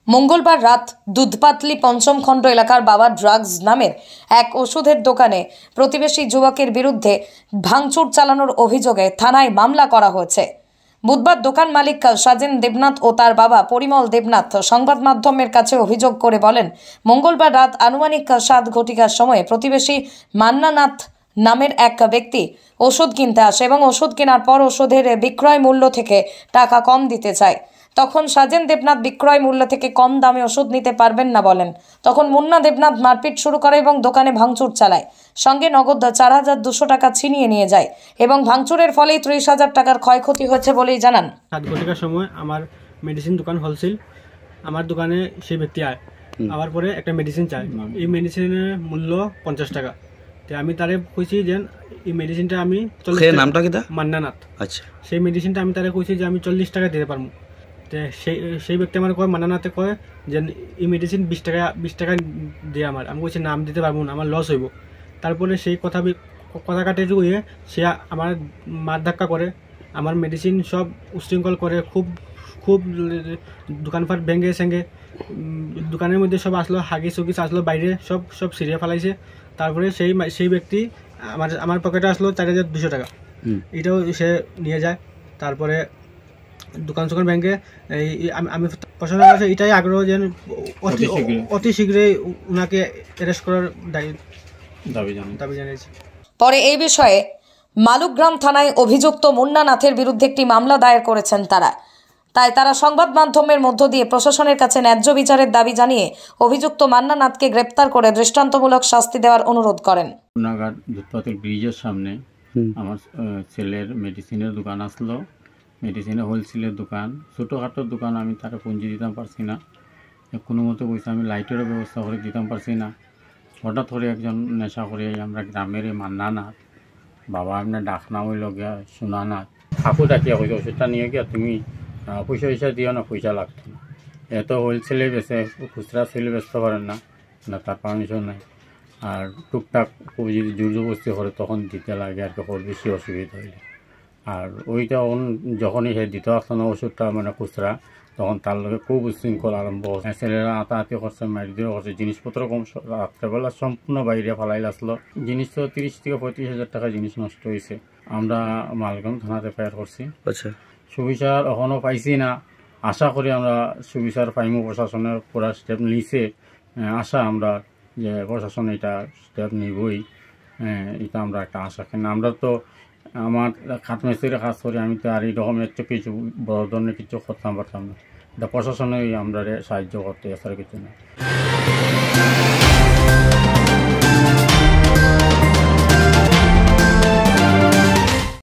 মঙ্গলবার রাত দুধপাতলি পঞ্চম খণ্ড এলাকার বাবা ড্রাগস নামের এক ওষুধের দোকানে প্রতিবেশী যুবকের বিরুদ্ধে ভাঙচুর চালানোর অভিযোগে থানায় মামলা করা হয়েছে। বুধবার দোকান মালিক সাজেন দেবনাথ ও তার বাবা পরিমল দেবনাথ সংবাদ মাধ্যমের কাছে অভিযোগ করে বলেন, মঙ্গলবার রাত আনুমানিক 7 ঘটিকার সময়ে প্রতিবেশী মান্নানাথ নামের এক ব্যক্তি ওষুধ কিনতে আসে এবং ওষুধ কেনার পর ওষুধের বিক্রয় মূল্য থেকে টাকা কম দিতে চায়। তখন সাজেন দেবনাথ বিক্রয় মূল্য থেকে কম দামে ওষুধ নিতে পারবেন না বলেন। তখন মুন্না দেবনাথ মারপিট শুরু করে এবং দোকানে ভাঙচুর চালায়। সঙ্গে নগদ 4,200 টাকা ছিনিয়ে নিয়ে যায় এবং ভাঙচুরের ফলেই 30,000 টাকার ক্ষয়ক্ষতি হয়েছে বলেই জানান। 7 ঘটিকার সময় আমার মেডিসিন দোকান হোলসেল, আমার দোকানে সেই ব্যক্তি আয় আবার পরে একটা মেডিসিন চায়। এই মেডিসিনের মূল্য 50 টাকা। তো আমি তারে কইছি যে এই মেডিসিনটা আমি নামটা কি মান্নানাথ। আচ্ছা, সেই মেডিসিনটা আমি তারে কইছি যে আমি 40 টাকা দিতে পারবো। তো সেই ব্যক্তি আমার কয়, মান্নানাথে কয় যে এই মেডিসিন 20 টাকা দিয়ে আমি কইছি না, আমি দিতে পারবো না, আমার লস হইব। তারপরে সেই কথা কাটে হয়ে সে আমার মার ধাক্কা করে, আমার মেডিসিন সব উশৃঙ্খল করে, খুব দোকানপাট ভেঙে সেঙ্গে দোকানের মধ্যে সব আসলো, হাগিস হুগিস আসলো, বাইরে সব ছিঁড়ে ফেলাইছে। তারপরে সেই ব্যক্তি আমার পকেটে আসলো 4,200 টাকা, এটাও সে নিয়ে যায়। তারপরে দোকান ব্যাংকে আমি প্রশাসনের কাছে এটাই আগ্রহ যে অতি শীঘ্রই ওনাকে অ্যারেস্ট করার দাবি জানিয়েছি। পরে এই বিষয়ে মালুগ্রাম থানায় অভিযুক্ত মুন্না নাথের বিরুদ্ধে একটি মামলা দায়ের করেছেন তারা সংবাদ মাধ্যমের মধ্য দিয়ে প্রশাসনের কাছে ন্যায্য বিচারের দাবি জানিয়ে অভিযুক্ত মান্না নাথকে গ্রেপ্তার করে দৃষ্টান্তমূলক শাস্তি দেওয়ার অনুরোধ করেন। নাগাদ দুধপাতল ব্রিজের সামনে আমার ছেলের মেডিসিনের দোকান আসলো, মেডিসিনের হোলসেলের দোকান, ছোটোখাটো দোকান। আমি তাকে পুঁজি দিতাম পারছি না, কোনো মতো পয়সা আমি লাইটেরও ব্যবস্থা করে দিতাম পারছি না। হঠাৎ করে একজন নেশা করে আমরা গ্রামের মান্নানাথ বাবা আপনার ডাক নাম হইল গিয়া সোনানাথ, কাকু ডাকিয়া হইল ওষুধটা নিয়ে গিয়া তুমি পয়সা দিও না, পয়সা লাগতো না, এত হোলসেলে বেছে খুচরা সেলে বেচতে পারেন না, তার পারমিশন নাই। আর টুকটাক যদি জোর জবরদস্তি করে তখন দিতে লাগে আর কি, বেশি অসুবিধা হইলে। আর ওইটা যখনই সে দিতে আসতো না ওষুধটা মানে খুচরা, তখন তার লগে খুব উশৃঙ্খল আরম্ভ হচ্ছে। ছেলেরা আতাহাতি করছে, মারিদিও করছে, জিনিসপত্র কম রাত্রেবেলা সম্পূর্ণ বাইরে ফালাইল আসলো। জিনিস তো 30 থেকে 35,000 টাকা জিনিস নষ্ট হয়েছে। আমরা মালগাম থানাতে ফায়ার করছি। আচ্ছা, সুবিচার এখনও পাইছি না, আশা করি আমরা সুবিচার পাইমু। প্রশাসনের পুরা স্টেপ নিছে, আশা আমরা যে প্রশাসন এটা স্টেপ নিবই, এটা আমরা একটা আশা। কেন আমরা তো আমার খাটমেস্ত্রির কাজ করি, আমি তো আর এই রকমের কিছু বড় ধরনের কিছু করতাম পারতাম না। এটা প্রশাসনে আমরা সাহায্য করতে, এছাড়া কিছু না।